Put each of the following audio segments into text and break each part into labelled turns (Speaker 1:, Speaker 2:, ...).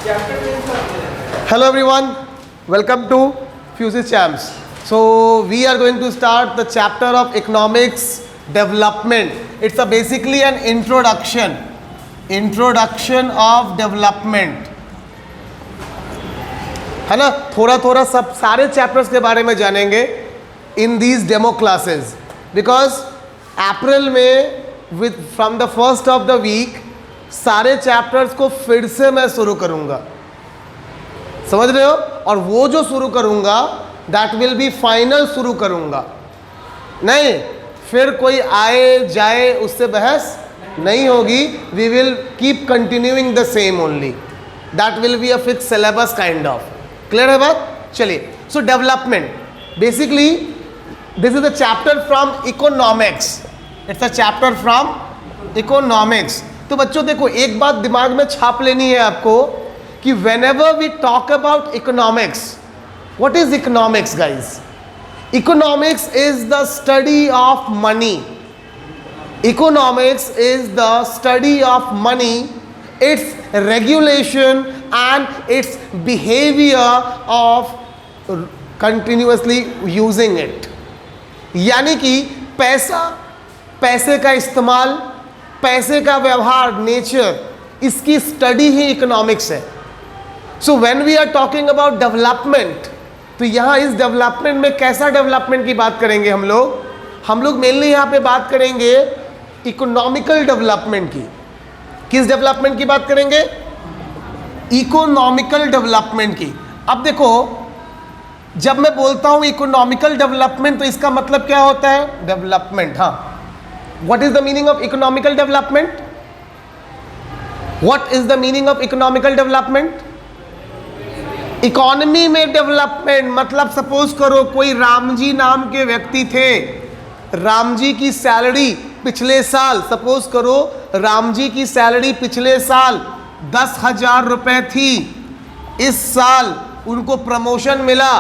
Speaker 1: Hello everyone, welcome to Fuses Champs. So we are going to start the chapter of economics development. It's basically an introduction of development. है ना, थोड़ा थोड़ा सब सारे chapters के बारे में जानेंगे in these demo classes, because अप्रैल में with from the first of the week सारे चैप्टर्स को फिर से मैं शुरू करूंगा, समझ रहे हो? और वो जो शुरू करूंगा दैट विल बी फाइनल शुरू करूंगा, नहीं फिर कोई आए जाए उससे बहस नहीं होगी. We will keep continuing the same only, that will be a fix syllabus kind of. Clear है बात? चलिए, so development basically this is a chapter from economics. It's a chapter from economics. तो बच्चों देखो, एक बात दिमाग में छाप लेनी है आपको कि whenever we talk about economics, what is economics, guys? Economics is the study of money. Economics is the study of money, its regulation and its behavior of continuously using it. यानी कि पैसे का इस्तेमाल, पैसे का व्यवहार, नेचर, इसकी study ही इकोनॉमिक्स है. So when we are talking about development, तो यहाँ इस डेवलपमेंट में कैसा डेवलपमेंट की बात करेंगे हम लोग मेनली यहाँ पे बात करेंगे इकोनॉमिकल डेवलपमेंट की. किस डेवलपमेंट की बात करेंगे? इकोनॉमिकल डेवलपमेंट की. अब देखो, जब मैं बोलता हूँ इकोनॉमिकल डेवलपमेंट तो इसका मतलब क्या होता है? डेवलपमेंट. हाँ, what is the meaning of economical development? What is the meaning of economical development? Economy में डेवलपमेंट मतलब सपोज करो कोई रामजी नाम के व्यक्ति थे, रामजी की सैलरी पिछले साल, सपोज करो रामजी की सैलरी पिछले साल 10,000 रुपए थी. इस साल उनको प्रमोशन मिला.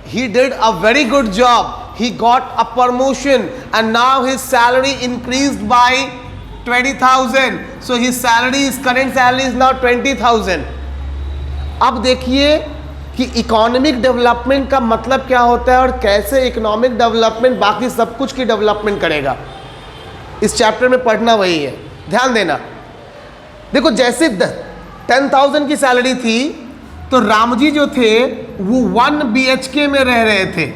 Speaker 1: He did a very good job, he got a promotion and now his salary increased by 20,000. so his current salary is now 20,000. अब देखिए कि इकोनॉमिक डेवलपमेंट का मतलब क्या होता है और कैसे इकोनॉमिक डेवलपमेंट बाकी सब कुछ की डेवलपमेंट करेगा. इस चैप्टर में पढ़ना वही है, ध्यान देना. देखो, जैसे 10,000 की सैलरी थी तो रामजी जो थे वो 1 BHK में रह रहे थे.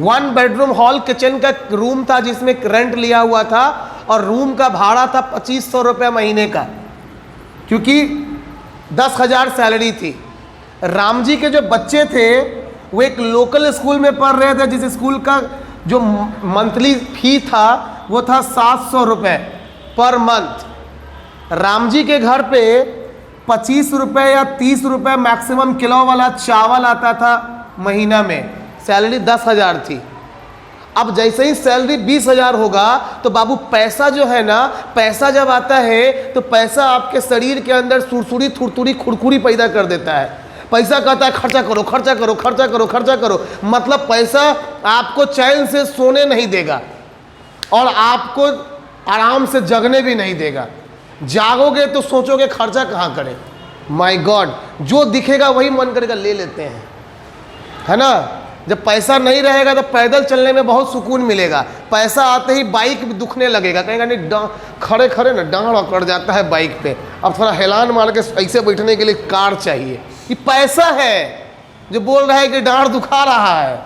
Speaker 1: 1 बेडरूम हॉल किचन का रूम था जिसमें रेंट लिया हुआ था और रूम का भाड़ा था 2500 रुपये महीने का, क्योंकि 10,000 सैलरी थी. रामजी के जो बच्चे थे वो एक लोकल स्कूल में पढ़ रहे थे, जिस स्कूल का जो मंथली फी था वो था 700 रुपये पर मंथ. रामजी के घर पे 25 रुपये या 30 रुपये मैक्सिमम किलो वाला चावल आता था महीना में. सैलरी 10,000 थी. अब जैसे ही सैलरी 20,000 होगा तो बाबू पैसा जो है ना, पैसा जब आता है तो पैसा आपके शरीर के अंदर सुरसुरी, थुरथुरी, खुरखुरी पैदा कर देता है. पैसा कहता है खर्चा करो, खर्चा करो, खर्चा करो, खर्चा करो. मतलब पैसा आपको चैन से सोने नहीं देगा और आपको आराम से जगने भी नहीं देगा. जागोगे तो सोचोगे खर्चा कहाँ करें. माय गॉड, जो दिखेगा वही मन करेगा ले लेते हैं, है ना. जब पैसा नहीं रहेगा तो पैदल चलने में बहुत सुकून मिलेगा. पैसा आते ही बाइक भी दुखने लगेगा, कहेगा नहीं खड़े खड़े ना डांड अकड़ जाता है बाइक पे, अब थोड़ा हेलान मार के ऐसे बैठने के लिए कार चाहिए. कि पैसा है जो बोल रहा है कि डांड दुखा रहा है,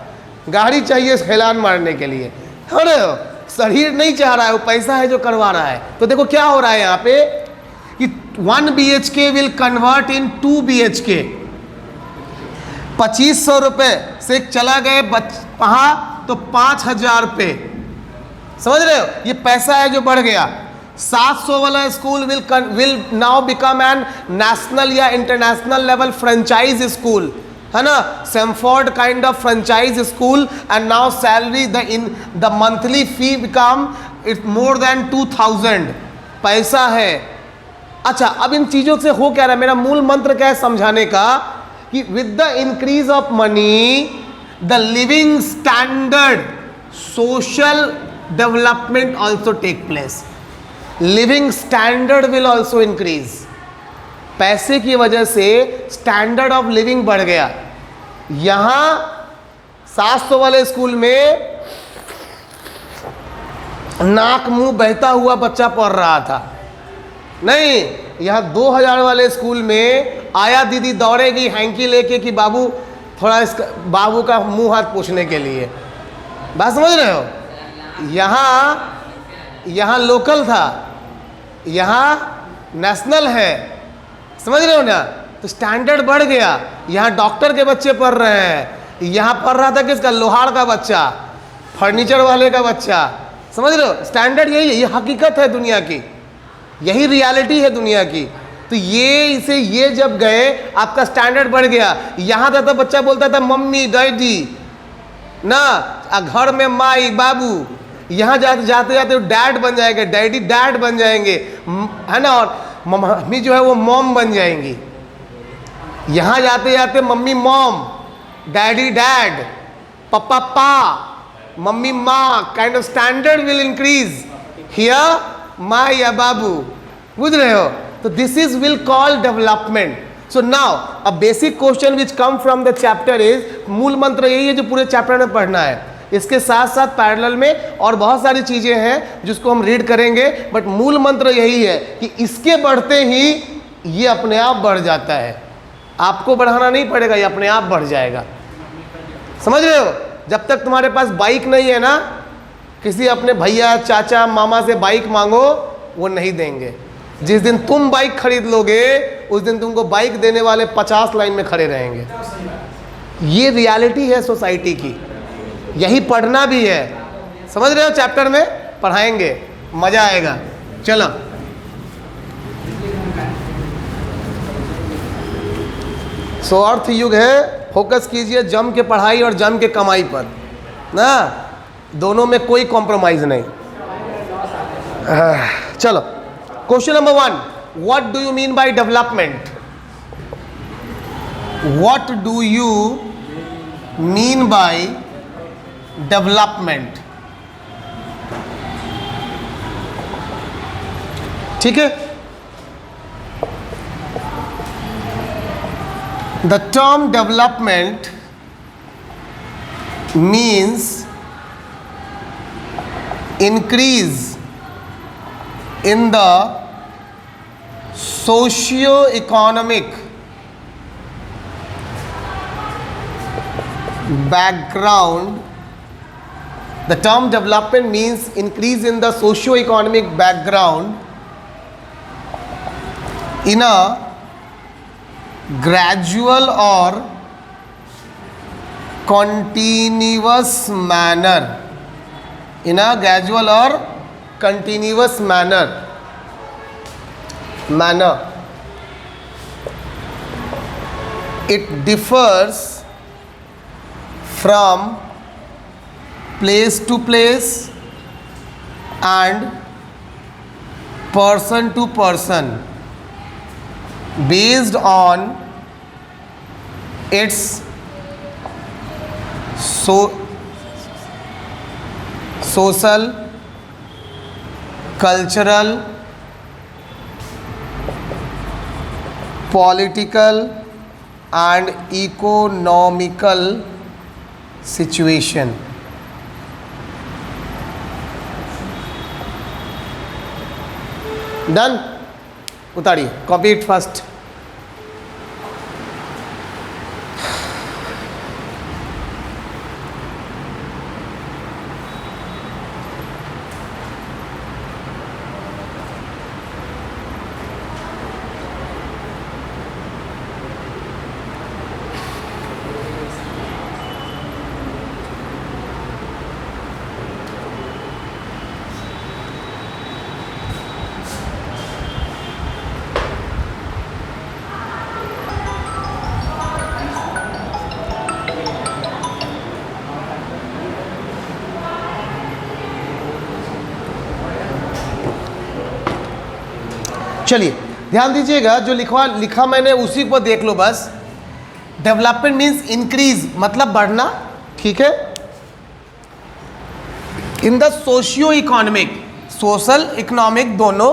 Speaker 1: गाड़ी चाहिए हेलान मारने के लिए. अरे शरीर नहीं चाह रहा है, वो पैसा है जो करवा रहा है. तो देखो क्या हो रहा है यहाँ पे कि 1 BHK will convert in 2 BHK. 2500 रुपये से चला गए वहाँ तो 5,000 पे, समझ रहे हो? ये पैसा है जो बढ़ गया. 700 वाला school will now become an national या इंटरनेशनल लेवल फ्रेंचाइज स्कूल, है ना. Samford kind of franchise school and now salary the monthly fee become it's more than 2,000. पैसा है. अच्छा, अब इन चीज़ों से हो क्या रहा है? मेरा मूल मंत्र क्या है समझाने का कि with the increase of money the living standard, social development also take place. Living standard will also increase. पैसे की वजह से स्टैंडर्ड ऑफ लिविंग बढ़ गया। यहाँ 700 वाले स्कूल में नाक मुंह बहता हुआ बच्चा पढ़ रहा था, नहीं, यहाँ 2000 वाले स्कूल में आया दीदी दौड़ेगी हैंकी लेके कि बाबू थोड़ा इसका बाबू का मुंह हाथ पोंछने के लिए। बात समझ रहे हो? यहाँ लोकल था, यहाँ नेशनल है, समझ रहे हो ना? तो स्टैंडर्ड बढ़ गया। यहाँ डॉक्टर के बच्चे पढ़ रहे हैं, यहाँ पढ़ रहा था किसका? लोहार का बच्चा, फर्नीचर वाले का बच्चा, समझ रहे हो? स्टैंडर्ड यही है, ये हकीकत है दुनिया की, यही रियलिटी है दुनिया की। तो ये जब गए आपका स्टैंडर्ड बढ़ गया। यहाँ था तो बच्चा बोलता था मम्मी डैडी ना, घर में माई बाबू, यहाँ जाते जाते डैड बन जाएंगे, डैडी डैड बन जाएंगे, है ना, और मम्मी जो है वो मॉम बन जाएंगी। यहाँ जाते जाते मम्मी मॉम, डैडी डैड, पापा पा, मम्मी माँ, kind of standard will increase here, माँ या बाबू, बुझ रहे हो? तो this is will call development. So now a basic question which come from the chapter is, मूल मंत्र यही है जो पूरे चैप्टर में पढ़ना है। इसके साथ साथ पैरेलल में और बहुत सारी चीजें हैं जिसको हम रीड करेंगे, बट मूल मंत्र यही है कि इसके बढ़ते ही ये अपने आप बढ़ जाता है। आपको बढ़ाना नहीं पड़ेगा, ये अपने आप बढ़ जाएगा। समझ रहे हो? जब तक तुम्हारे पास बाइक नहीं है ना, किसी अपने भैया चाचा मामा से बाइक मांगो, वो नहीं देंगे। जिस दिन तुम बाइक खरीद लोगे उस दिन तुमको बाइक देने वाले 50 लाइन में खड़े रहेंगे। ये रियलिटी है सोसाइटी की, यही पढ़ना भी है। समझ रहे हो? चैप्टर में पढ़ाएंगे, मजा आएगा। चलो, सो अर्थ युग है, फोकस कीजिए जम के पढ़ाई और जम के कमाई पर ना, दोनों में कोई कॉम्प्रोमाइज नहीं। चलो, question number 1, what do you mean by development? What do you mean by development? ठीक है, the term development means increase in the socio-economic background. The term development means increase in the socio-economic background in a gradual or continuous manner. In a gradual or continuous manner. It differs from place to place and person to person based on its social, cultural, political and economical situation. Done? उतारिए, copy it first. चलिए ध्यान दीजिएगा, जो लिखा मैंने उसी को देख लो बस। डेवलपमेंट मीन्स इंक्रीज, मतलब बढ़ना, ठीक है। In the socio economic, social economic दोनों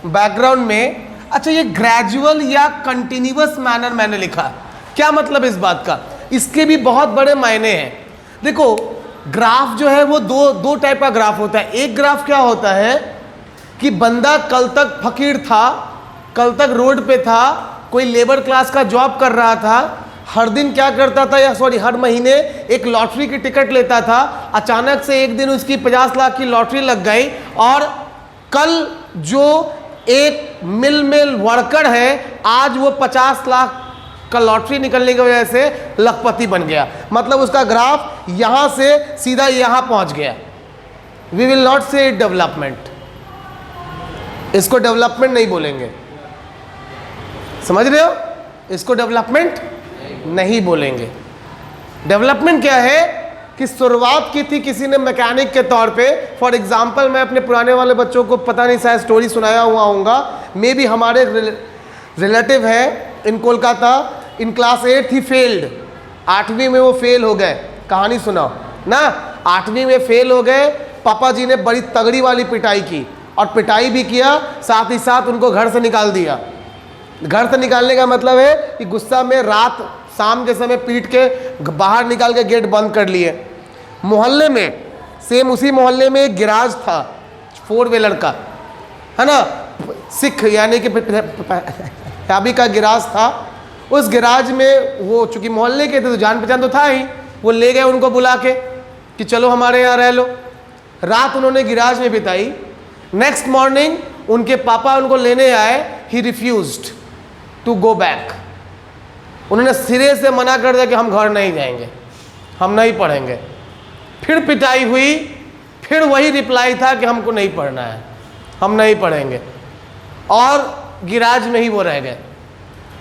Speaker 1: बैकग्राउंड में अच्छा, ये ग्रेजुअल या कंटिन्यूअस मैनर मैंने लिखा, क्या मतलब इस बात का? इसके भी बहुत बड़े मायने हैं। देखो, ग्राफ जो है वो दो टाइप का ग्राफ होता है। एक ग्राफ क्या होता है कि बंदा कल तक फकीर था, कल तक रोड पे था, कोई लेबर क्लास का जॉब कर रहा था, हर दिन क्या करता था, या सॉरी हर महीने एक लॉटरी की टिकट लेता था। अचानक से एक दिन उसकी 50 लाख की लॉटरी लग गई और कल जो एक मिल में वर्कर है, आज वो 50 लाख का लॉटरी निकलने की वजह से लखपति बन गया। मतलब उसका ग्राफ यहां से सीधा यहां पहुंच गया। वी विल नॉट से डेवलपमेंट, इसको डेवलपमेंट नहीं बोलेंगे, समझ रहे हो? इसको डेवलपमेंट नहीं बोलेंगे। डेवलपमेंट क्या है कि शुरुआत की थी किसी ने मैकेनिक के तौर पे। फॉर एग्जांपल, मैं अपने पुराने वाले बच्चों को पता नहीं शायद स्टोरी सुनाया हुआ होगा, मे बी हमारे रिलेटिव है in Kolkata, in class 8 he failed, 8वीं में वो फेल हो गए। कहानी सुनाओ ना, 8वीं में फेल हो गए, पापा जी ने बड़ी तगड़ी वाली पिटाई की, और पिटाई भी किया, साथ ही साथ उनको घर से निकाल दिया। घर से निकालने का मतलब है कि गुस्सा में रात शाम के समय पीट के बाहर निकाल के गेट बंद कर लिए। मोहल्ले में सेम उसी मोहल्ले में एक गिराज था 4 व्हीलर का, है ना, सिख यानी कि पंजाबी का गिराज था। उस गिराज में वो चूंकि मोहल्ले के थे तो जान पहचान तो था ही, वो ले गए उनको बुला के कि चलो हमारे यहाँ रह लो। रात उन्होंने गिराज में बिताई। नेक्स्ट मॉर्निंग उनके पापा उनको लेने आए, ही रिफ्यूज्ड टू गो बैक। उन्होंने सिरे से मना कर दिया कि हम घर नहीं जाएंगे, हम नहीं पढ़ेंगे। फिर पिटाई हुई, फिर वही रिप्लाई था कि हमको नहीं पढ़ना है, हम नहीं पढ़ेंगे, और गिराज में ही वो रह गए।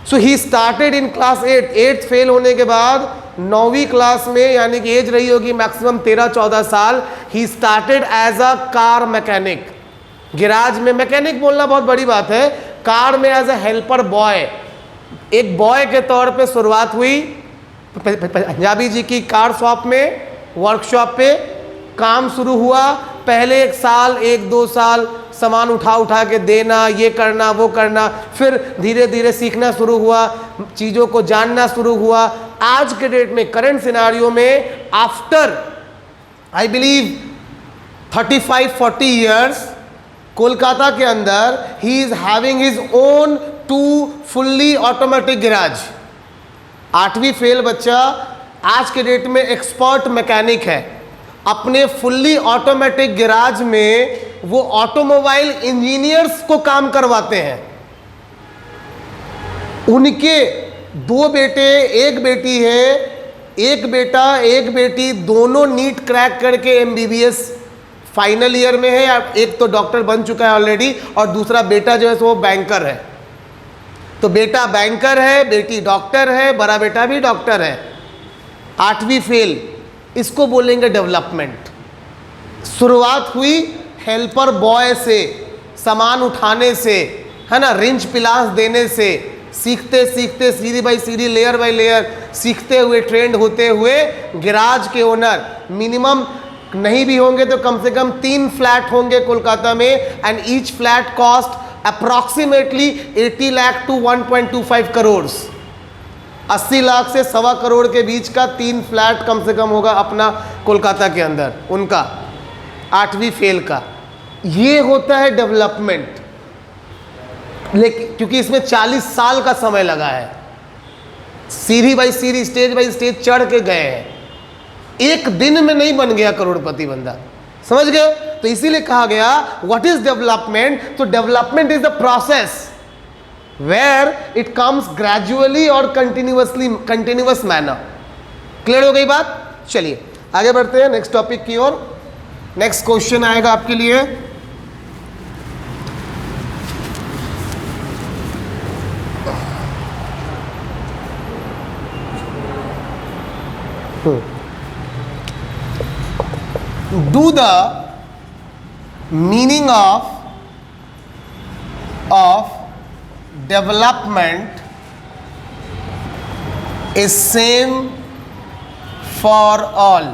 Speaker 1: So he started in class 8 fail होने के बाद 9वीं क्लास में, यानी कि एज रही होगी मैक्सिमम 13-14 साल, he started as a car mechanic. Garage में मैकेनिक बोलना बहुत बड़ी बात है, कार में एज अ हेल्पर बॉय, एक बॉय के तौर पे शुरुआत हुई। पंजाबी जी की कार शॉप में, वर्कशॉप पे काम शुरू हुआ। पहले 1 साल 1-2 साल सामान उठा के देना, ये करना वो करना, फिर धीरे धीरे सीखना शुरू हुआ, चीज़ों को जानना शुरू हुआ। आज के डेट में करंट सिनारियो में after I believe 35-40 years Kolkata के अंदर he is having his own 2 fully automatic garage. 8वीं फेल बच्चा आज के डेट में एक्सपर्ट मैकेनिक है। अपने फुल्ली ऑटोमेटिक गिराज में वो ऑटोमोबाइल इंजीनियर्स को काम करवाते हैं। उनके 2 बेटे 1 बेटी है, 1 बेटा 1 बेटी, दोनों नीट क्रैक करके MBBS फाइनल ईयर में है। एक तो डॉक्टर बन चुका है ऑलरेडी, और दूसरा बेटा जो है वो बैंकर है। तो बेटा बैंकर है, बेटी डॉक्टर है, बड़ा बेटा भी डॉक्टर है। 8वीं फेल, इसको बोलेंगे डेवलपमेंट। शुरुआत हुई हेल्पर बॉय से, सामान उठाने से, है ना, रिंच पिलास देने से, सीखते सीखते सीढ़ी बाई सीढ़ी, लेयर बाई लेयर सीखते हुए, ट्रेंड होते हुए गिराज के ओनर। मिनिमम नहीं भी होंगे तो कम से कम 3 फ्लैट होंगे कोलकाता में, and each flat cost approximately 80 lakh to 1.25 crore. 80 lakh से 1.25 करोड़ के बीच का 3 फ्लैट कम से कम होगा अपना कोलकाता के अंदर उनका, 8वीं फेल का। ये होता है डेवलपमेंट। लेकिन क्योंकि इसमें 40 साल का समय लगा है, सीढ़ी बाई सीढ़ी, स्टेज बाई स्टेज चढ़ के गए हैं। एक दिन में नहीं बन गया करोड़पति बंदा, समझ गए? तो इसीलिए कहा गया व्हाट इज डेवलपमेंट? तो development is the process where it comes gradually और कंटिन्यूअस मैनर। क्लियर हो गई बात? चलिए आगे बढ़ते हैं नेक्स्ट टॉपिक की ओर। नेक्स्ट क्वेश्चन आएगा आपके लिए। Do the meaning of development is same for all,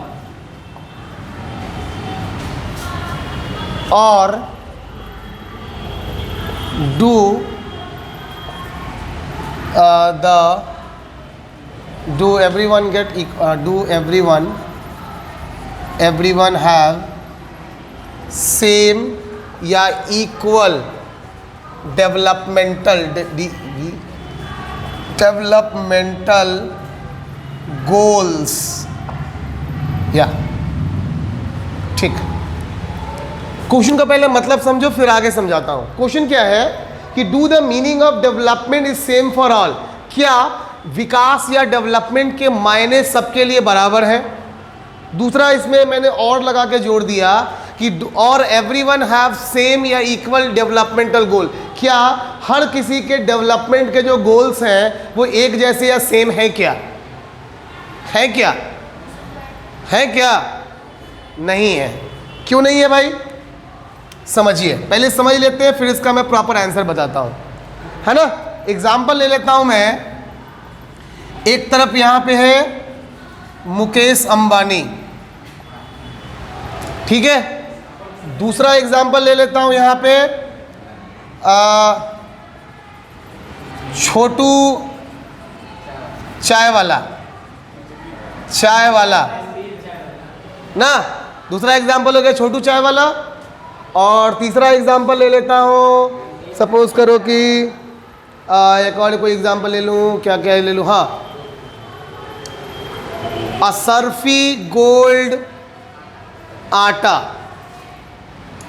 Speaker 1: or do do everyone get do everyone have same या equal developmental goals? या ठीक, क्वेश्चन का पहले मतलब समझो फिर आगे समझाता हूं। क्वेश्चन क्या है कि do the meaning of development is same for all. क्या विकास या डेवलपमेंट के मायने सबके लिए बराबर है? दूसरा इसमें मैंने और लगा के जोड़ दिया कि और एवरीवन हैव सेम या इक्वल डेवलपमेंटल गोल। क्या हर किसी के डेवलपमेंट के जो गोल्स हैं वो एक जैसे या सेम है? क्या है? क्या है? क्या नहीं है? क्यों नहीं है भाई? समझिए, पहले समझ लेते हैं फिर इसका मैं प्रॉपर आंसर बताता हूं, है ना। एग्जाम्पल ले लेता हूं मैं। एक तरफ यहां पे है मुकेश अंबानी, ठीक है। दूसरा एग्जाम्पल ले लेता हूं यहां पे छोटू चाय वाला ना। दूसरा एग्जाम्पल हो गया छोटू चाय वाला। और तीसरा एग्जाम्पल ले लेता हूँ, सपोज करो कि एक और कोई एग्जाम्पल ले लूँ, क्या क्या ले लूँ, हाँ, असरफी गोल्ड आटा।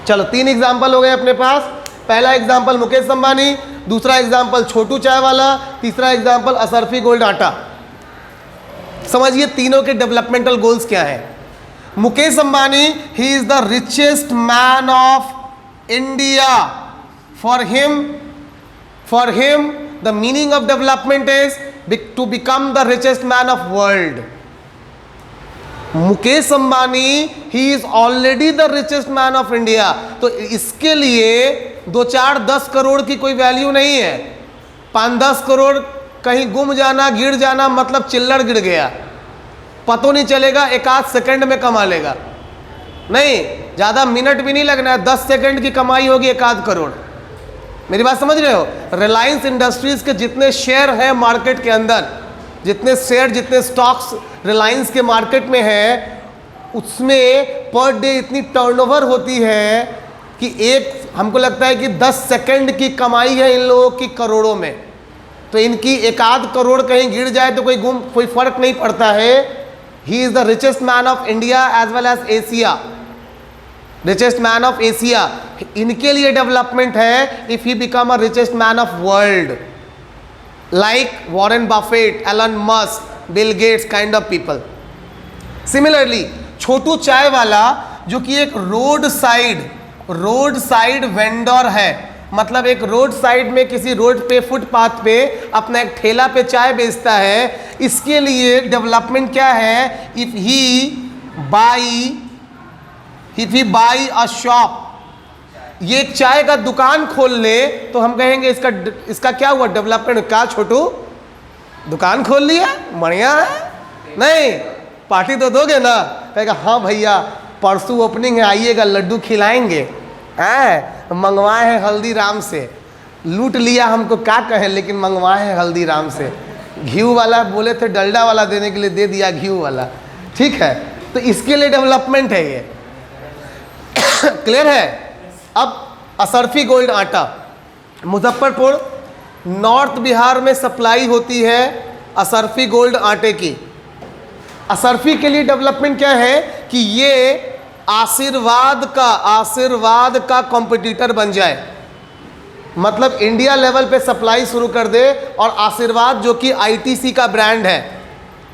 Speaker 1: चलो 3 एग्जाम्पल हो गए अपने पास। पहला एग्जाम्पल मुकेश अंबानी, दूसरा एग्जाम्पल छोटू चाय वाला, तीसरा एग्जाम्पल असरफी गोल्ड आटा। समझिए तीनों के डेवलपमेंटल गोल्स क्या है। Mukesh Ambani, he is the richest man of India. For him the meaning of development is to become the richest man of world. Mukesh Ambani he is already the richest man of India. तो इसके लिए 2-4-10 करोड़ की कोई value नहीं है। 5-10 करोड़ कहीं गुम जाना, गिर जाना, मतलब चिल्लड़ गिर गया, पता नहीं चलेगा, एक आध सेकंड में कमा लेगा। नहीं, ज़्यादा मिनट भी नहीं लगना है, 10 सेकंड की कमाई होगी 1-8 करोड़। मेरी बात समझ रहे हो? रिलायंस इंडस्ट्रीज के जितने शेयर हैं मार्केट के अंदर, जितने शेयर, जितने स्टॉक्स रिलायंस के मार्केट में है, उसमें पर डे इतनी टर्नओवर होती है कि हमको लगता है कि 10 सेकंड की कमाई है इन लोगों की करोड़ों में। तो इनकी 1-8 करोड़ कहीं गिर जाए तो कोई फर्क नहीं पड़ता है। He is the richest man of India as well as Asia. Richest man of Asia. इनके लिए डेवलपमेंट है if he become a richest man of world. Like Warren Buffett, Elon Musk, Bill Gates kind of people. Similarly, छोटू चाय वाला जो कि एक road side vendor है, मतलब एक रोड साइड में किसी रोड पे, फुटपाथ पे अपना एक ठेला पे चाय बेचता है। इसके लिए डेवलपमेंट क्या है? If he by a shop, ये एक चाय का दुकान खोल ले तो हम कहेंगे इसका क्या हुआ डेवलपमेंट? क्या छोटू दुकान खोल लिया, बढ़िया है। नहीं, पार्टी तो दोगे ना? कहेगा हाँ भैया परसों ओपनिंग है, आइएगा, लड्डू खिलाएंगे, मंगवाए हैं हल्दीराम से। लूट लिया हमको, क्या कहें, लेकिन मंगवाए हैं हल्दीराम से। घी वाला बोले थे डलडा वाला देने के लिए, दे दिया घी वाला, ठीक है। तो इसके लिए डेवलपमेंट है ये। क्लियर है? अब असरफी गोल्ड आटा, मुजफ्फरपुर नॉर्थ बिहार में सप्लाई होती है असरफी गोल्ड आटे की। असरफी के लिए डेवलपमेंट क्या है कि ये आशीर्वाद का कंपटीटर बन जाए, मतलब इंडिया लेवल पे सप्लाई शुरू कर दे। और आशीर्वाद जो कि आईटीसी का ब्रांड है,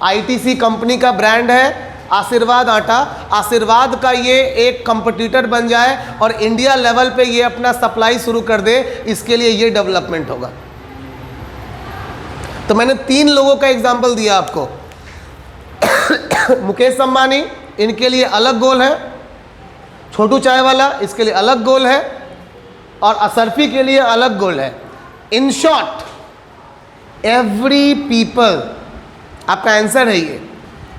Speaker 1: आईटीसी कंपनी का ब्रांड है आशीर्वाद आटा, आशीर्वाद का ये एक कंपटीटर बन जाए और इंडिया लेवल पे ये अपना सप्लाई शुरू कर दे, इसके लिए ये डेवलपमेंट होगा। तो मैंने 3 लोगों का एग्जाम्पल दिया आपको। मुकेश अंबानी, इनके लिए अलग गोल है, छोटू चाय वाला इसके लिए अलग गोल है, और असरफी के लिए अलग गोल है। इन शॉर्ट एवरी पीपल, आपका आंसर है ये,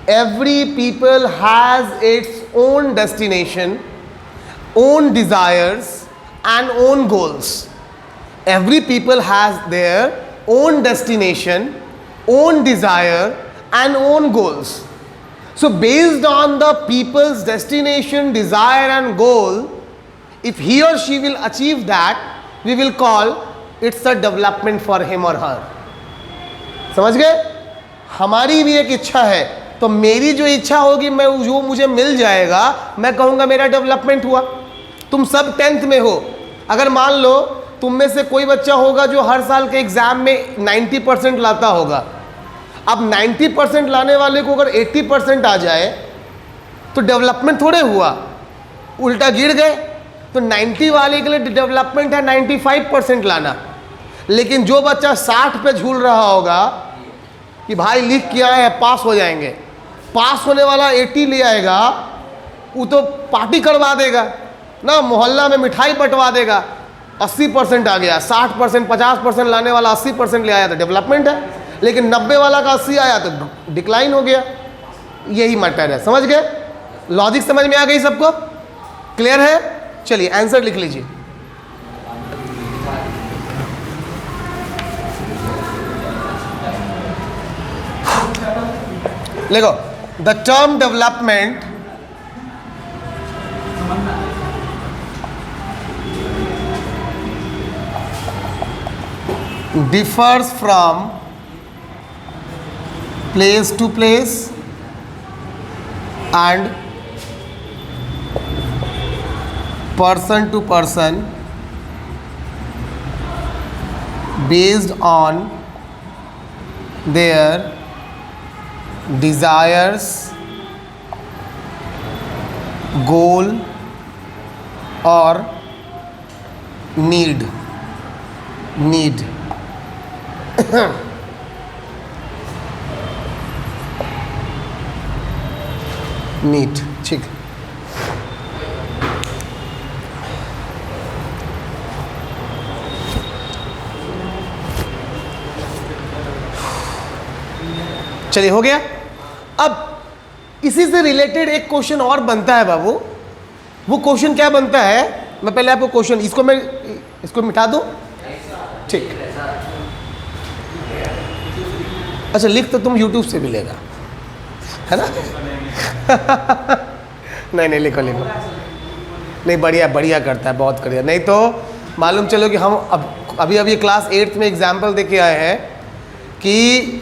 Speaker 1: every people has its own destination, own desires and own goals. Every people has their own destination, own desire and own goals. So based on the people's destination, desire and goal, if he or she will achieve that, we will call it's a development for him or her. समझ गए? हमारी भी एक इच्छा है, तो मेरी जो इच्छा होगी, मैं जो मुझे मिल जाएगा, मैं कहूँगा मेरा डेवलपमेंट हुआ। तुम सब 10th में हो, अगर मान लो तुम में से कोई बच्चा होगा जो हर साल के एग्ज़ाम में 90% लाता होगा, अब 90% लाने वाले को अगर 80% आ जाए तो डेवलपमेंट थोड़े हुआ, उल्टा गिर गए। तो 90 वाले के लिए डेवलपमेंट है 95% लाना। लेकिन जो बच्चा 60 पे झूल रहा होगा कि भाई लिख के आए हैं पास हो जाएंगे, पास होने वाला 80 ले आएगा, वो तो पार्टी करवा देगा ना, मोहल्ला में मिठाई बंटवा देगा। 80% आ गया, 60% 50% लाने वाला 80% ले आया तो डेवलपमेंट है, लेकिन 90 वाला का 80 आया तो डिक्लाइन हो गया। यही मैटर है, समझ गए? लॉजिक समझ में आ गई सबको? क्लियर है? चलिए आंसर लिख लीजिए। देखो, the term development differs from place to place and person to person based on their desires, goal or need. नीट, ठीक। चलिए हो गया। अब इसी से रिलेटेड एक क्वेश्चन और बनता है बाबू। वो क्वेश्चन क्या बनता है, मैं पहले आपको क्वेश्चन, इसको मिटा दूं, ठीक। अच्छा, लिख तो तुम YouTube से भी लेगा, है ना? नहीं लिखो। नहीं, बढ़िया करता है, बहुत बढ़िया। नहीं तो मालूम चलो कि हम अभी क्लास 8th में एग्जाम्पल दे के आए हैं कि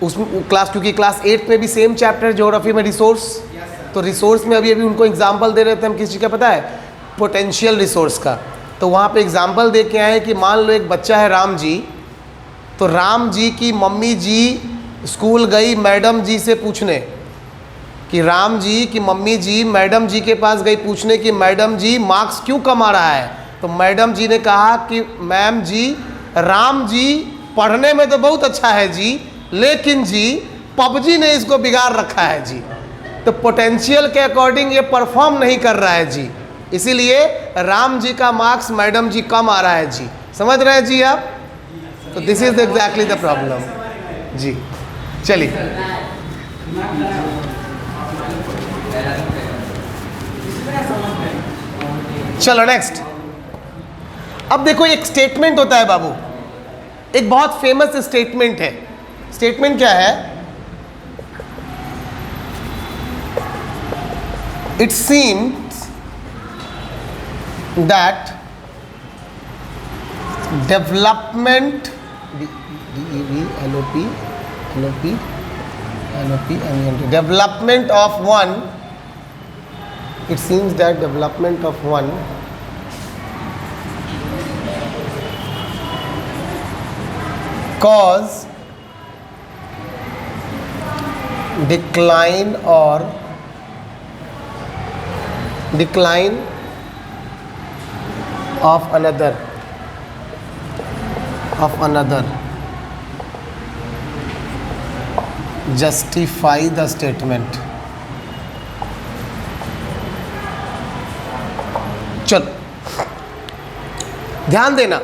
Speaker 1: क्योंकि क्लास 8th में भी सेम चैप्टर ज्योग्राफी में रिसोर्स, तो रिसोर्स में अभी उनको एग्जाम्पल दे रहे थे हम, किस चीज़ का पता है? पोटेंशियल रिसोर्स का। तो वहाँ पे एग्जाम्पल दे के आए कि मान लो एक बच्चा है राम जी, तो राम जी की मम्मी जी स्कूल गई मैडम जी से पूछने कि राम जी की मम्मी जी मैडम जी के पास गई पूछने कि मैडम जी मार्क्स क्यों कम आ रहा है। तो मैडम जी ने कहा कि मैम जी, राम जी पढ़ने में तो बहुत अच्छा है जी, लेकिन जी पबजी ने इसको बिगाड़ रखा है जी, तो पोटेंशियल के अकॉर्डिंग ये परफॉर्म नहीं कर रहा है जी, इसीलिए राम जी का मार्क्स मैडम जी कम आ रहा है जी। समझ रहे हैं जी आप? तो this is exactly the problem जी। चलिए चलो नेक्स्ट। अब देखो, एक स्टेटमेंट होता है बाबू, एक बहुत फेमस स्टेटमेंट है। स्टेटमेंट क्या है? It seems that development development of one, it seems that development of one cause decline of another justify the statement। चलो ध्यान देना,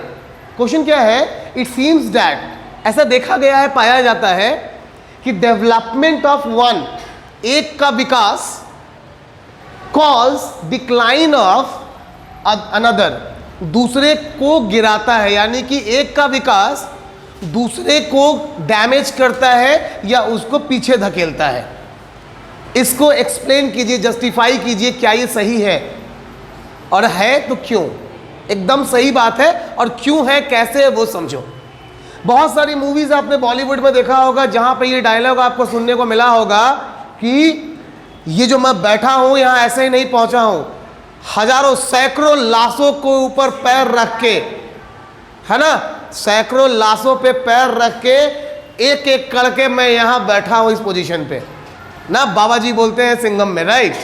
Speaker 1: क्वेश्चन क्या है? इट सीम्स दैट, ऐसा देखा गया है, पाया जाता है कि डेवलपमेंट ऑफ वन, एक का विकास, कॉज डिक्लाइन ऑफ अनदर, दूसरे को गिराता है। यानी कि एक का विकास दूसरे को डैमेज करता है या उसको पीछे धकेलता है? इसको एक्सप्लेन कीजिए, जस्टिफाई कीजिए, क्या ये सही है, और है तो क्यों? एकदम सही बात है, और क्यों है, कैसे है, वो समझो। बहुत सारी मूवीज आपने बॉलीवुड में देखा होगा जहां पे ये डायलॉग आपको सुनने को मिला होगा कि ये जो मैं बैठा हूं यहां ऐसे ही नहीं पहुंचा हूं, हजारों सैकड़ों लाशों को ऊपर पैर रख के, है ना, सैकड़ों लाशों पे पैर रख के एक एक करके मैं यहां बैठा हूं इस पोजीशन पे ना। बाबा जी बोलते हैं सिंघम में, राइट?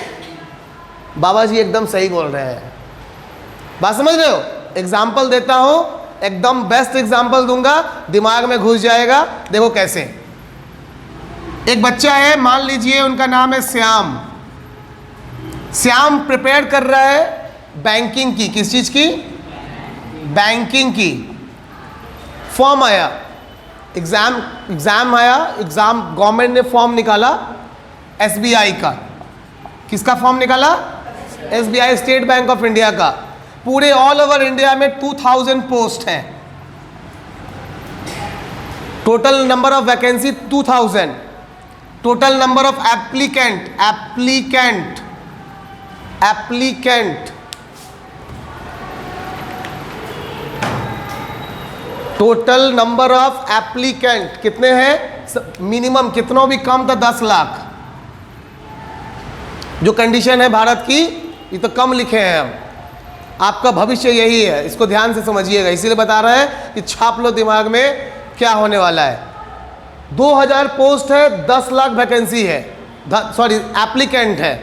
Speaker 1: बाबा जी एकदम सही बोल रहे हैं। बात समझ रहे हो? एग्जाम्पल देता हूं, एकदम बेस्ट एग्जाम्पल दूंगा, दिमाग में घुस जाएगा। देखो कैसे। एक बच्चा है, मान लीजिए उनका नाम है श्याम। श्याम प्रिपेयर कर रहा है बैंकिंग की। किस चीज की? बैंकिंग की। फॉर्म आया, एग्जाम आया, एग्जाम गवर्नमेंट ने फॉर्म निकाला एसबीआई का। किसका फॉर्म निकाला? SBI, state bank of India का। पूरे ऑल ओवर इंडिया में 2000 पोस्ट हैं। Total number of vacancy 2000। Total number of applicant total number of applicant कितने हैं? मिनिमम कितनों भी कम था 10 लाख। जो कंडीशन है भारत की, ये तो कम लिखे हैं हम। आपका भविष्य यही है, इसको ध्यान से समझिएगा, इसीलिए बता रहे हैं कि छाप लो दिमाग में क्या होने वाला है। 2000 पोस्ट है, 10 लाख वैकेंसी है, सॉरी एप्लीकेंट है।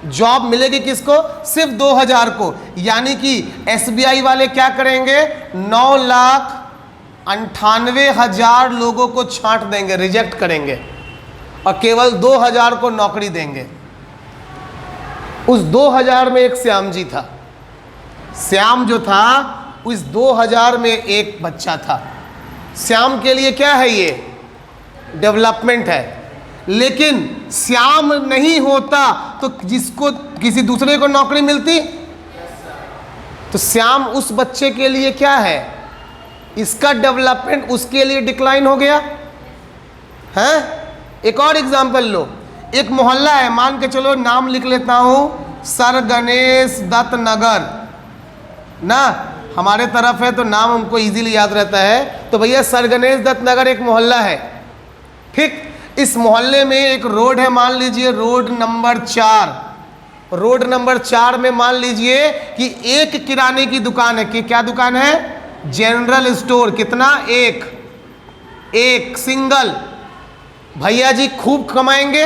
Speaker 1: जॉब मिलेगी किसको? सिर्फ 2000 को। यानी कि एसबीआई वाले क्या करेंगे? 9,98,000 लोगों को छांट देंगे, रिजेक्ट करेंगे, और केवल 2000 को नौकरी देंगे। उस 2000 में एक श्याम जी था। श्याम जो था उस 2000 में एक बच्चा था। श्याम के लिए क्या है? ये डेवलपमेंट है। लेकिन श्याम नहीं होता तो जिसको किसी दूसरे को नौकरी मिलती, तो श्याम उस बच्चे के लिए क्या है? इसका डेवलपमेंट उसके लिए डिक्लाइन हो गया है। एक और एग्जांपल लो। एक मोहल्ला है, मान के चलो, नाम लिख लेता हूं, सर गणेश दत्त नगर ना। हमारे तरफ है तो नाम हमको इजीली याद रहता है। तो भैया सर गणेश दत्त नगर एक मोहल्ला है, ठीक। इस मोहल्ले में एक रोड है, मान लीजिए रोड नंबर 4। रोड नंबर 4 में मान लीजिए कि एक किराने की दुकान है। कि क्या दुकान है? General store. कितना? एक सिंगल। भैया जी खूब कमाएंगे,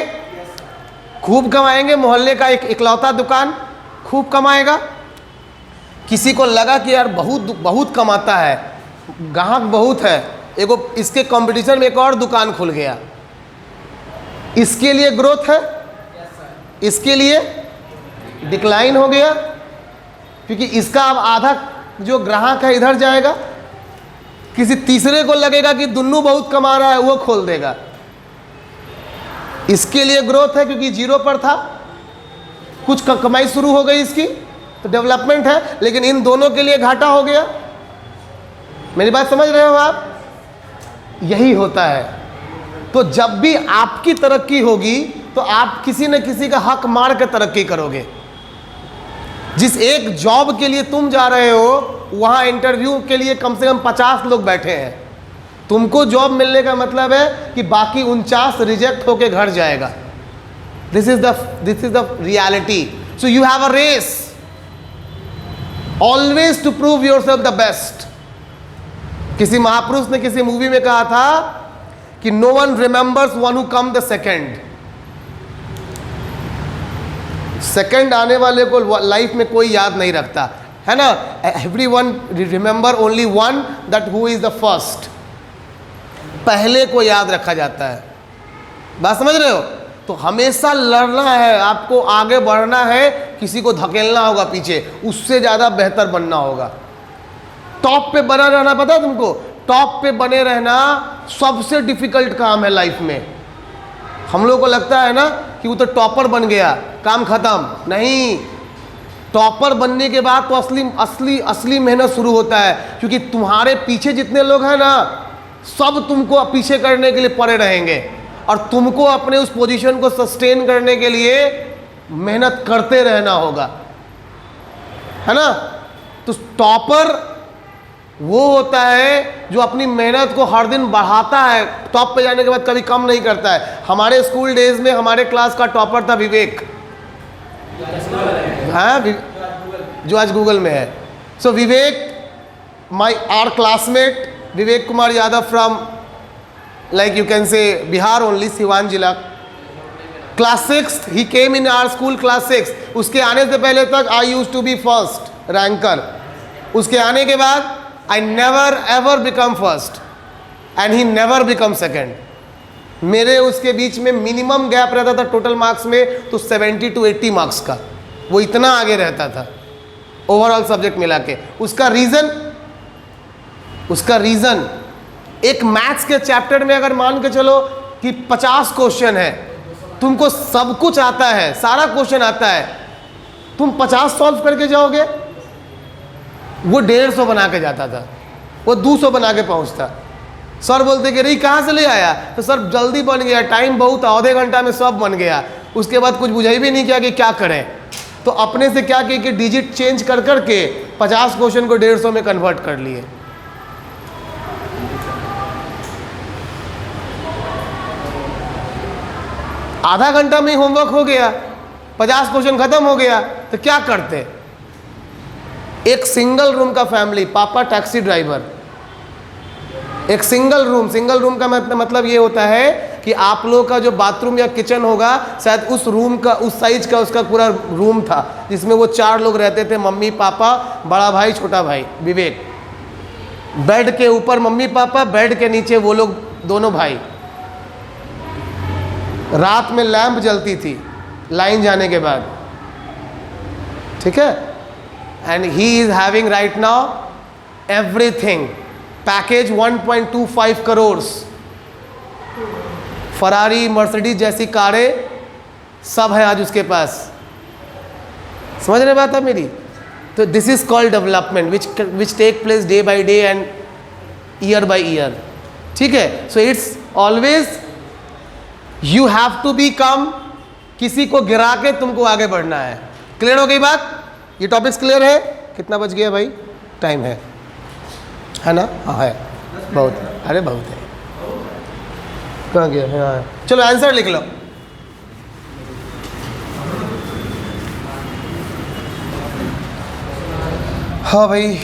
Speaker 1: खूब कमाएंगे। मोहल्ले का एक इकलौता दुकान, खूब कमाएगा। किसी को लगा कि यार बहुत कमाता है, ग्राहक बहुत है, एगो इसके कंपटीशन में एक और दुकान खुल गया। इसके लिए ग्रोथ है, इसके लिए डिक्लाइन हो गया, क्योंकि इसका अब आधा जो ग्राहक है इधर जाएगा। किसी तीसरे को लगेगा कि दुन्नू बहुत कमा रहा है, वो खोल देगा। इसके लिए ग्रोथ है क्योंकि जीरो पर था, कुछ कमाई शुरू हो गई इसकी, तो डेवलपमेंट है। लेकिन इन दोनों के लिए घाटा हो गया। मेरी बात समझ रहे हो आप? यही होता है। तो जब भी आपकी तरक्की होगी तो आप किसी न किसी का हक मार के तरक्की करोगे। जिस एक जॉब के लिए तुम जा रहे हो, वहां इंटरव्यू के लिए कम से कम 50 लोग बैठे हैं। तुमको जॉब मिलने का मतलब है कि बाकी 49 रिजेक्ट होके घर जाएगा। This is the reality. So you have a race, always to prove yourself the best. किसी महापुरुष ने किसी मूवी में कहा था कि no one remembers one who come the second आने वाले को लाइफ में कोई याद नहीं रखता, है ना। Every one remember only one that who is the first. पहले को याद रखा जाता है। बात समझ रहे हो? तो हमेशा लड़ना है, आपको आगे बढ़ना है, किसी को धकेलना होगा पीछे, उससे ज़्यादा बेहतर बनना होगा। टॉप पे बना रहना, पता है तुमको? टॉप पे बने रहना सबसे डिफिकल्ट काम है लाइफ में। हम लोग को लगता है ना कि वो तो टॉपर बन गया, काम खत्म। नहीं, टॉपर बनने के बाद तो असली मेहनत शुरू होता है। क्योंकि तुम्हारे पीछे जितने लोग हैं ना, सब तुमको पीछे करने के लिए पड़े रहेंगे और तुमको अपने उस पोजीशन को सस्टेन करने के लिए मेहनत करते रहना होगा, है ना। तो टॉपर वो होता है जो अपनी मेहनत को हर दिन बढ़ाता है, टॉप पे जाने के बाद कभी कम नहीं करता है। हमारे स्कूल डेज में हमारे क्लास का टॉपर था विवेक, हाँ, जो आज गूगल में है। So Vivek, my are classmate Vivek Kumar Yadav from like you can say Bihar only, Siwan जिला, class 6 he came in our school class 6। उसके आने से पहले तक I used to be first ranker, उसके आने के बाद I never ever become first and he never become second। मेरे उसके बीच में मिनिमम गैप रहता था टोटल मार्क्स में तो 70 to 80 मार्क्स का, वो इतना आगे रहता था ओवरऑल सब्जेक्ट मिला के। उसका रीज़न एक मैथ्स के चैप्टर में अगर मान के चलो कि 50 क्वेश्चन है, तुमको सब कुछ आता है, सारा क्वेश्चन आता है, तुम 50 सॉल्व करके जाओगे, वो 150 बना के जाता था, वो 200 बना के पहुंचता। सर बोलते कि रही कहाँ से ले आया, तो सर जल्दी बन गया, टाइम बहुत, आधे घंटा में सब बन गया। उसके बाद कुछ बुझाई भी नहीं किया कि क्या करें, तो अपने से क्या किया कि डिजिट चेंज कर करके 50 क्वेश्चन को 150 में कन्वर्ट कर लिए। आधा घंटा में ही होमवर्क हो गया, 50 क्वेश्चन खत्म हो गया, तो क्या करते। एक सिंगल रूम का फैमिली, पापा टैक्सी ड्राइवर, एक सिंगल रूम का मतलब ये होता है कि आप लोगों का जो बाथरूम या किचन होगा शायद उस रूम का, उस साइज का उसका पूरा रूम था, जिसमें वो 4 लोग रहते थे, मम्मी पापा, बड़ा भाई, छोटा भाई विवेक। बेड के ऊपर मम्मी पापा, बेड के नीचे वो लोग दोनों भाई। रात में लैंप जलती थी लाइन जाने के बाद, ठीक है। And he is having right now everything, package 1.25 crore, Ferrari Mercedes जैसी कारें सब है आज उसके पास। समझ रहे बात है मेरी। तो this is called development which take place day by day and year by year, ठीक है। So it's always you have to become, किसी को गिरा के तुमको आगे बढ़ना है। क्लियर हो गई बात, ये टॉपिक्स क्लियर है। कितना बच गया भाई, टाइम है ना, हाँ है बहुत, अरे बहुत है, कहाँ गया, हाँ चलो आंसर लिख लो। हाँ भाई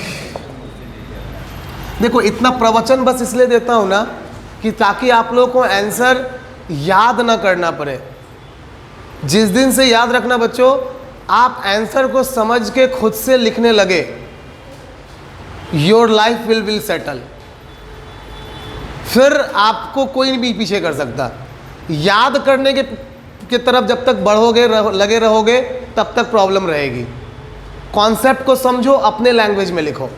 Speaker 1: देखो, इतना प्रवचन बस इसलिए देता हूँ ना कि ताकि आप लोगों को आंसर याद ना करना पड़े। जिस दिन से याद रखना बच्चों, आप आंसर को समझ के खुद से लिखने लगे, योर लाइफ विल सेटल। फिर आपको कोई भी पीछे कर सकता। याद करने के तरफ जब तक बढ़ोगे, लगे रहोगे, तब तक प्रॉब्लम रहेगी। कॉन्सेप्ट को समझो, अपने लैंग्वेज में लिखो,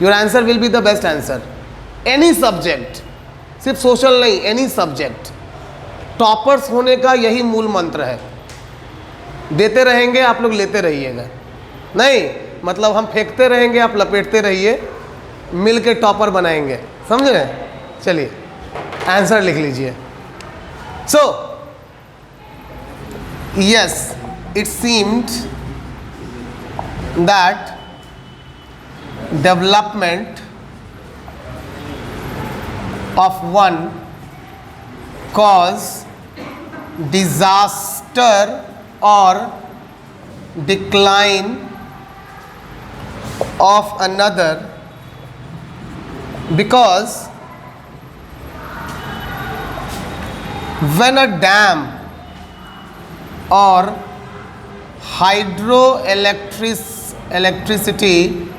Speaker 1: your answer will be the best answer. Any subject, सिर्फ सोशल नहीं, एनी सब्जेक्ट। टॉपर्स होने का यही मूल मंत्र है। देते रहेंगे, आप लोग लेते रहिएगा। नहीं मतलब हम फेंकते रहेंगे, आप लपेटते रहिए, मिल के टॉपर बनाएंगे। समझ रहे? चलिए आंसर लिख लीजिए। So yes, it seemed that development of one cause disaster or decline of another, because when a dam or hydroelectricity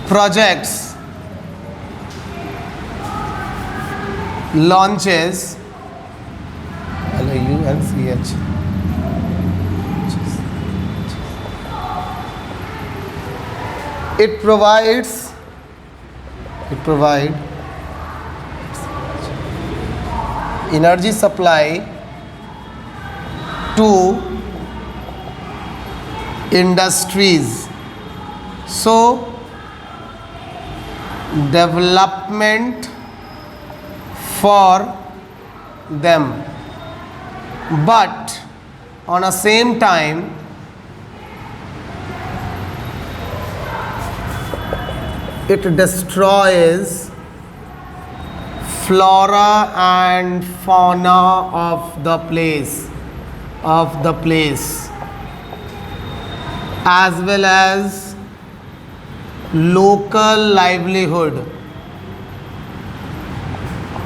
Speaker 1: projects launches LUNCH it provides energy supply to industries. So development for them, but on a same time it destroys flora and fauna of the place as well as local livelihood.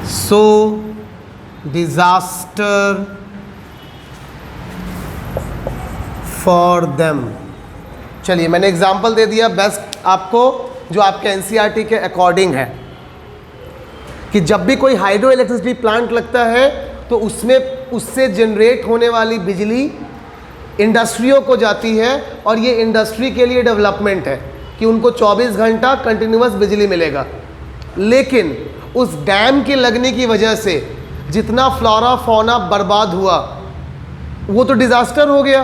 Speaker 1: So disaster for them. चलिए मैंने example दे दिया best आपको, जो आपके NCERT के according है, कि जब भी कोई हाइड्रो इलेक्ट्रिसिटी प्लांट लगता है तो उससे जनरेट होने वाली बिजली इंडस्ट्रियों को जाती है, और ये इंडस्ट्री के लिए डेवलपमेंट है कि उनको 24 घंटा कंटिन्यूअस बिजली मिलेगा। लेकिन उस डैम के लगने की वजह से जितना फ्लोरा फौना बर्बाद हुआ वो तो डिज़ास्टर हो गया।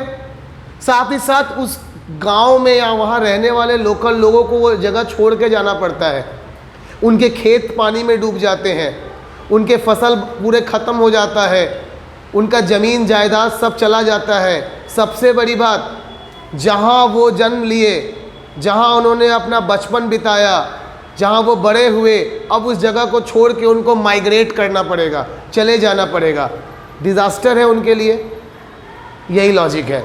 Speaker 1: साथ ही साथ उस गांव में या वहाँ रहने वाले लोकल लोगों को वो जगह छोड़ के जाना पड़ता है, उनके खेत पानी में डूब जाते हैं, उनके फसल पूरे ख़त्म हो जाता है, उनका ज़मीन जायदाद सब चला जाता है। सबसे बड़ी बात, जहाँ वो जन्म लिए, जहाँ उन्होंने अपना बचपन बिताया, जहाँ वो बड़े हुए, अब उस जगह को छोड़ के उनको माइग्रेट करना पड़ेगा, चले जाना पड़ेगा। डिज़ास्टर है उनके लिए। यही लॉजिक है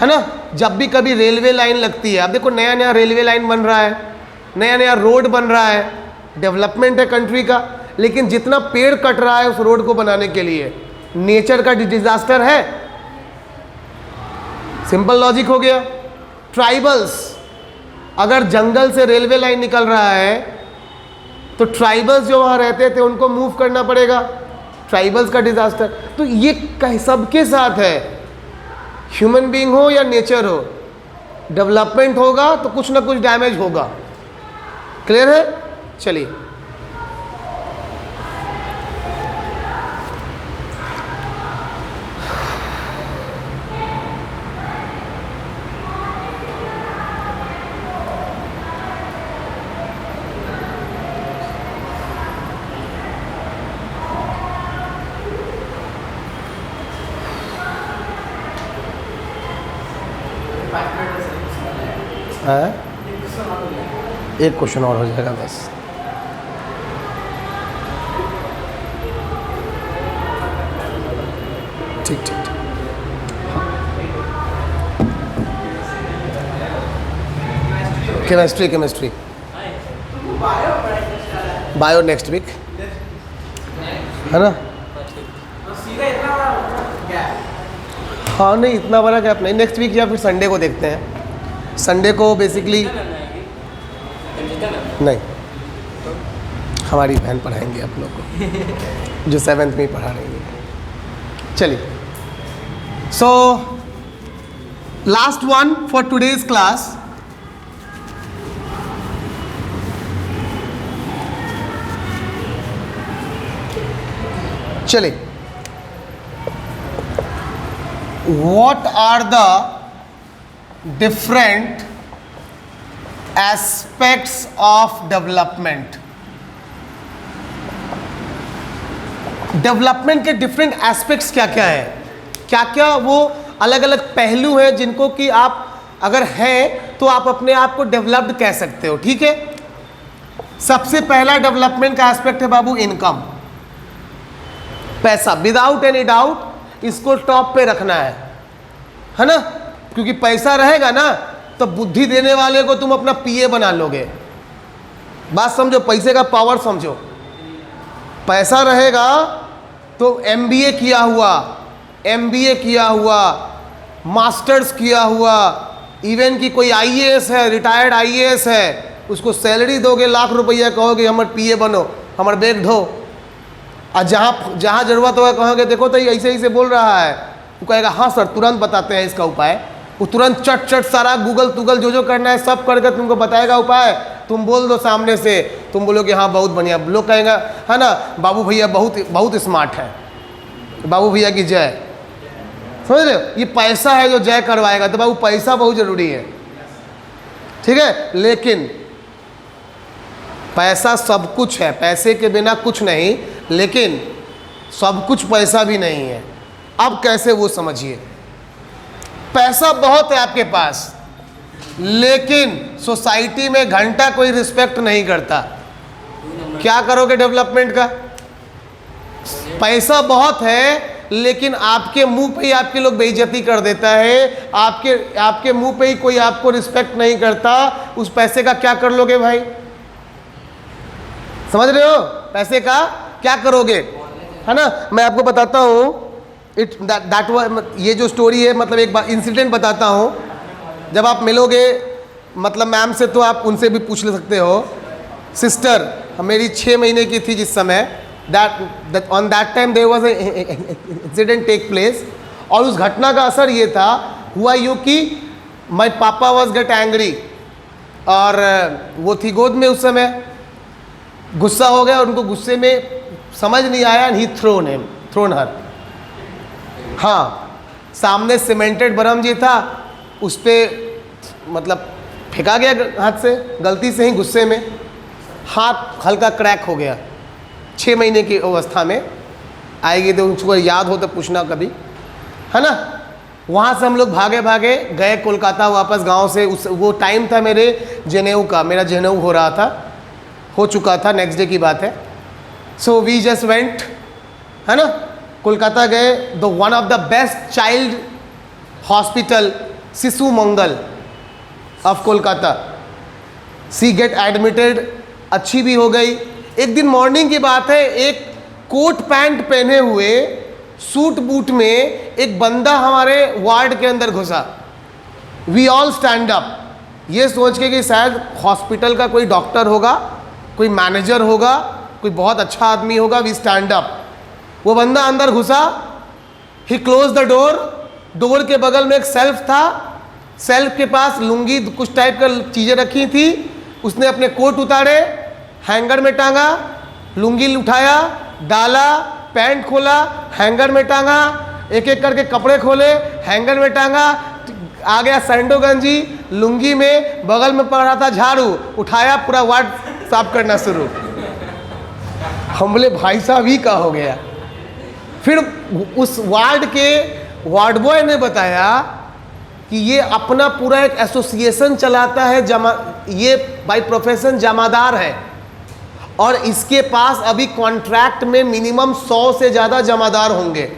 Speaker 1: ना। जब भी कभी रेलवे लाइन लगती है, अब देखो नया नया रेलवे लाइन बन रहा है, नया नया रोड बन रहा है, डेवलपमेंट है कंट्री का, लेकिन जितना पेड़ कट रहा है उस रोड को बनाने के लिए, नेचर का डिजास्टर है। सिंपल लॉजिक हो गया। ट्राइबल्स, अगर जंगल से रेलवे लाइन निकल रहा है तो ट्राइबल्स जो वहाँ रहते थे उनको मूव करना पड़ेगा, ट्राइबल्स का डिजास्टर। तो ये सबके साथ है, ह्यूमन बीइंग हो या नेचर हो, डेवलपमेंट होगा तो कुछ ना कुछ डैमेज होगा। क्लियर है? चलिए एक क्वेश्चन और हो जाएगा बस। ठीक ठीक ठीक। केमिस्ट्री बायो नेक्स्ट वीक है ना। हाँ नहीं, इतना बड़ा गैप नहीं, नेक्स्ट वीक या फिर संडे को देखते हैं। संडे को बेसिकली नहीं, हमारी बहन पढ़ाएंगे आप लोग को जो 7th में पढ़ा रही है। चलिए, so last one for today's class. चलिए, what are the different aspects of development? Development के डिफरेंट एस्पेक्ट्स क्या क्या है, क्या क्या वो अलग अलग पहलू हैं जिनको कि आप अगर हैं तो आप अपने आप को डेवलप्ड कह सकते हो। ठीक है, सबसे पहला डेवलपमेंट का एस्पेक्ट है बाबू इनकम, पैसा। विदाउट एनी डाउट इसको टॉप पे रखना है ना, क्योंकि पैसा रहेगा ना तो बुद्धि देने वाले को तुम अपना पीए बना लोगे। बात समझो, पैसे का पावर समझो। पैसा रहेगा तो एमबीए किया हुआ, मास्टर्स किया हुआ, इवन कि कोई आईएएस है, रिटायर्ड आईएएस है, उसको सैलरी दोगे लाख रुपया, कहोगे हमारे पीए बनो, हमारे बैग धो, और जहाँ ज़रूरत होगा कहोगे देखो तो ऐसे ऐसे बोल रहा है, वो कहेगा हाँ सर तुरंत बताते हैं इसका उपाय। वो तुरंत चट सारा गूगल जो करना है सब करके तुमको बताएगा उपाय। तुम बोल दो सामने से, तुम बोलोगे हाँ बहुत बढ़िया, लोग कहेंगे है ना बाबू भैया बहुत स्मार्ट है, बाबू भैया की जय। समझ रहे हो, ये पैसा है जो जय करवाएगा। तो बाबू पैसा बहुत ज़रूरी है, ठीक है, लेकिन पैसा सब कुछ है, पैसे के बिना कुछ नहीं। लेकिन सब कुछ पैसा भी नहीं है। अब कैसे वो समझिए, पैसा बहुत है आपके पास, लेकिन सोसाइटी में घंटा कोई रिस्पेक्ट नहीं करता। क्या करोगे डेवलपमेंट का? पैसा बहुत है लेकिन आपके मुंह पे ही आपके लोग बेइज्जती कर देता है, आपके मुंह पे ही कोई आपको रिस्पेक्ट नहीं करता। उस पैसे का क्या कर लोगे भाई? समझ रहे हो? पैसे का क्या करोगे, है ना? मैं आपको बताता हूँ ये जो स्टोरी है, मतलब एक बार इंसिडेंट बताता हूँ। जब आप मिलोगे मतलब मैम से तो आप उनसे भी पूछ ले सकते हो। सिस्टर मेरी 6 महीने की थी जिस समय, on that time there was a incident take place, और उस घटना का असर ये था, हुआ यूँ कि my पापा was get angry, और वो थी गोद में उस समय, गुस्सा हो गया और उनको गुस्से में समझ नहीं आया, and he thrown her। हाँ, सामने सीमेंटेड बरम जी था, उस पर मतलब फेंका गया हाथ से, गलती से ही गुस्से में हाथ हल्का क्रैक हो गया। 6 महीने की अवस्था में आएगी तो उसको याद हो तो पूछना कभी, है ना? वहाँ से हम लोग भागे भागे गए कोलकाता वापस गांव से। वो टाइम था मेरे जनेऊ का, मेरा जनेऊ हो चुका था, नेक्स्ट डे की बात है। सो वी जस्ट वेंट, है ना, कोलकाता गए। One of the best child hospital Shishu Mangal of Kolkata, she get admitted, अच्छी भी हो गई। एक दिन मॉर्निंग की बात है, एक कोट पैंट पहने हुए सूट बूट में एक बंदा हमारे वार्ड के अंदर घुसा। वी ऑल स्टैंड अप, ये सोच के कि शायद हॉस्पिटल का कोई डॉक्टर होगा, कोई मैनेजर होगा, कोई बहुत अच्छा आदमी होगा। We stand up. वो बंदा अंदर घुसा, ही क्लोज द डोर के बगल में एक सेल्फ था, सेल्फ के पास लुंगी कुछ टाइप का चीज़ें रखी थी। उसने अपने कोट उतारे, हैंगर में टांगा, लुंगी उठाया, डाला, पैंट खोला, हैंगर में टांगा, एक एक करके कपड़े खोले, हैंगर में टांगा, आ गया सैंडो गंजी, लुंगी में, बगल में पड़ा था झाड़ू, उठाया, पूरा वार्ड साफ करना शुरू। हम बोले भाई साहब ही का हो गया। फिर उस वार्ड के वार्ड बॉय ने बताया कि ये अपना पूरा एक एसोसिएशन चलाता है, ये बाय प्रोफेशन जमादार है, और इसके पास अभी कॉन्ट्रैक्ट में मिनिमम 100 से ज़्यादा जमादार होंगे।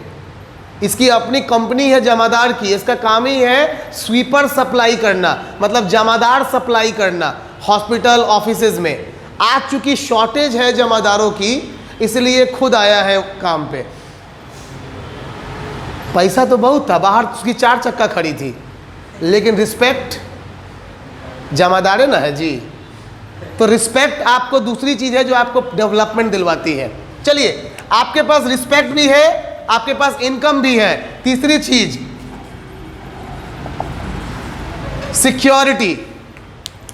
Speaker 1: इसकी अपनी कंपनी है जमादार की, इसका काम ही है स्वीपर सप्लाई करना, मतलब जमादार सप्लाई करना हॉस्पिटल ऑफिसेज में। आज चूंकि शॉर्टेज है जमादारों की, इसलिए खुद आया है काम पे। पैसा तो बहुत था, बाहर उसकी 4 चक्का खड़ी थी, लेकिन रिस्पेक्ट जमादार है ना है जी। तो रिस्पेक्ट आपको दूसरी चीज़ है जो आपको डेवलपमेंट दिलवाती है। चलिए, आपके पास रिस्पेक्ट भी है, आपके पास इनकम भी है। तीसरी चीज सिक्योरिटी।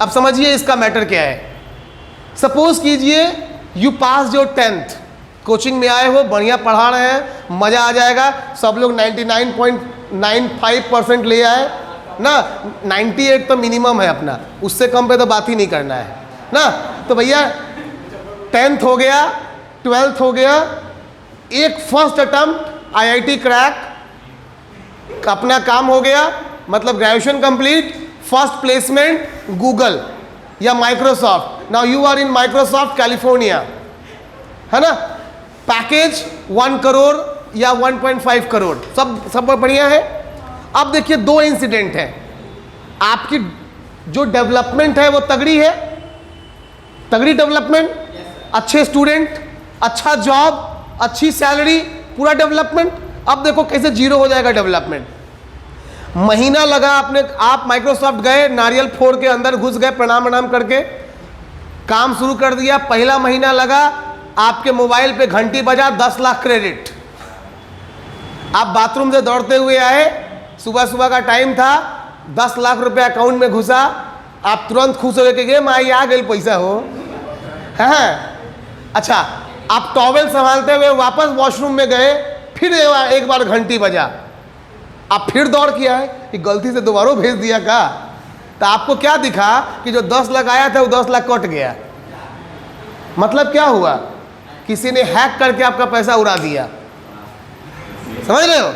Speaker 1: अब समझिए इसका मैटर क्या है। सपोज कीजिए you pass your 10th, coaching में आए हो, बढ़िया पढ़ा रहे हैं, मज़ा आ जाएगा, सब लोग 99.95% ले आए ना, 98 तो मिनिमम है अपना, उससे कम पे तो बात ही नहीं करना है ना। तो भैया 10th हो गया, 12th हो गया, एक फर्स्ट अटेम्प्ट IIT क्रैक, अपना काम हो गया, मतलब graduation complete, first placement Google या Microsoft. Now you are in Microsoft California, है ना। पैकेज 1 करोड़ या 1.5 करोड़, सब बढ़िया है। अब देखिए 2 इंसिडेंट है। आपकी जो डेवलपमेंट है वो तगड़ी है, तगड़ी डेवलपमेंट, अच्छे स्टूडेंट, अच्छा जॉब, अच्छी सैलरी, पूरा डेवलपमेंट। अब देखो कैसे जीरो हो जाएगा डेवलपमेंट। महीना लगा आप माइक्रोसॉफ्ट गए, नारियल फोड़ के अंदर घुस गए, प्रणाम करके काम शुरू कर दिया। पहला महीना लगा, आपके मोबाइल पे घंटी बजा, 10 लाख क्रेडिट। आप बाथरूम से दौड़ते हुए आए, सुबह सुबह का टाइम था, 10 लाख रुपए अकाउंट में घुसा, आप तुरंत खुश हो गए, माई आ गई पैसा हो, है। अच्छा, आप टॉवेल संभालते हुए वापस वॉशरूम में गए, फिर एक बार घंटी बजा, आप फिर दौड़ किया है कि गलती से दोबारा भेज दिया का। तो आपको क्या दिखा कि जो 10 लाख आया था वो 10 लाख कट गया। मतलब क्या हुआ, किसी ने हैक करके आपका पैसा उड़ा दिया, समझ रहे हो?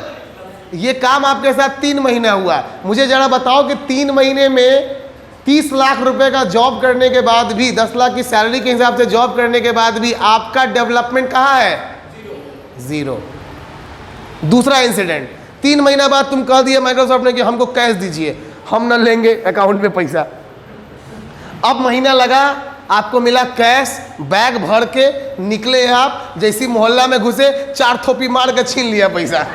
Speaker 1: ये काम आपके साथ 3 महीना हुआ। मुझे जरा बताओ कि 3 महीने में 30 लाख रुपए का जॉब करने के बाद भी, 10 लाख की सैलरी के हिसाब से जॉब करने के बाद भी आपका डेवलपमेंट कहाँ है? 0। दूसरा इंसिडेंट, 3 महीना बाद तुम कह दिए माइक्रोसॉफ्ट ने कि हमको कैश दीजिए, हम न लेंगे अकाउंट में पैसा। अब महीना लगा, आपको मिला कैश, बैग भर के निकले आप, जैसी मोहल्ला में घुसे 4 थोपी मार के छीन लिया पैसा।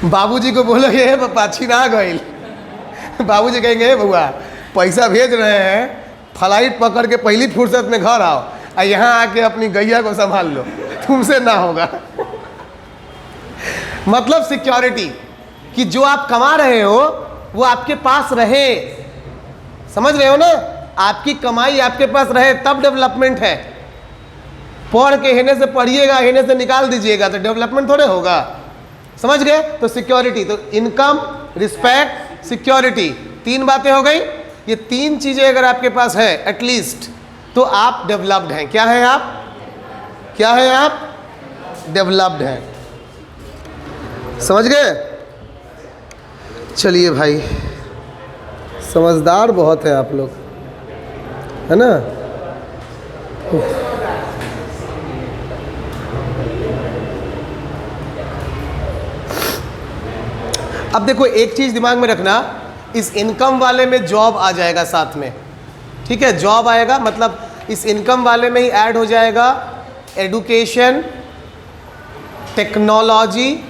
Speaker 1: बाबूजी को बोलोगे हे पापा छीना गइल, बाबूजी कहेंगे हे बउआ पैसा भेज रहे हैं, फ्लाइट पकड़ के पहली फुर्सत में घर आओ और यहाँ आके अपनी गैया को संभाल लो, तुमसे ना होगा। मतलब सिक्योरिटी कि जो आप कमा रहे हो वो आपके पास रहे, समझ रहे हो ना? आपकी कमाई आपके पास रहे तब डेवलपमेंट है। पढ़ के हेने से पढ़िएगा, हेने से निकाल दीजिएगा तो डेवलपमेंट थोड़े होगा, समझ गए? तो सिक्योरिटी, तो इनकम, रिस्पेक्ट, सिक्योरिटी, 3 बातें हो गई। ये 3 चीजें अगर आपके पास है एटलीस्ट तो आप डेवलप्ड हैं। क्या है आप? क्या है आप? डेवलप्ड हैं। समझ गए? चलिए भाई, समझदार बहुत है आप लोग, है ना? अब देखो एक चीज दिमाग में रखना, इस इनकम वाले में जॉब आ जाएगा साथ में, ठीक है? जॉब आएगा मतलब इस इनकम वाले में ही ऐड हो जाएगा education, technology,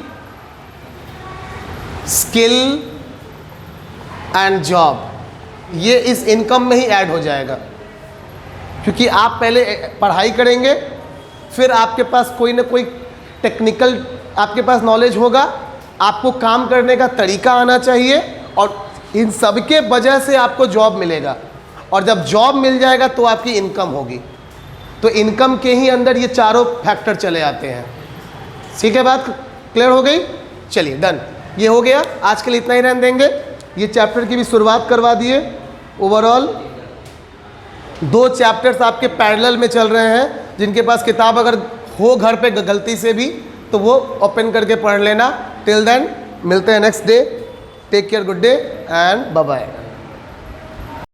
Speaker 1: skill and job. ये इस इनकम में ही ऐड हो जाएगा, क्योंकि आप पहले पढ़ाई करेंगे, फिर आपके पास कोई ना कोई टेक्निकल आपके पास नॉलेज होगा, आपको काम करने का तरीका आना चाहिए, और इन सब के वजह से आपको जॉब मिलेगा, और जब जॉब मिल जाएगा तो आपकी इनकम होगी। तो इनकम के ही अंदर ये चारों फैक्टर चले आते हैं। ठीक है, बात क्लियर हो गई? चलिए डन, ये हो गया। आज के लिए इतना ही रहने देंगे। ये चैप्टर की भी शुरुआत करवा दिए। ओवरऑल 2 चैप्टर्स आपके पैरेलल में चल रहे हैं। जिनके पास किताब अगर हो घर पे गलती से भी तो वो ओपन करके पढ़ लेना। टिल देन मिलते हैं next day. Take care, good day and bye bye.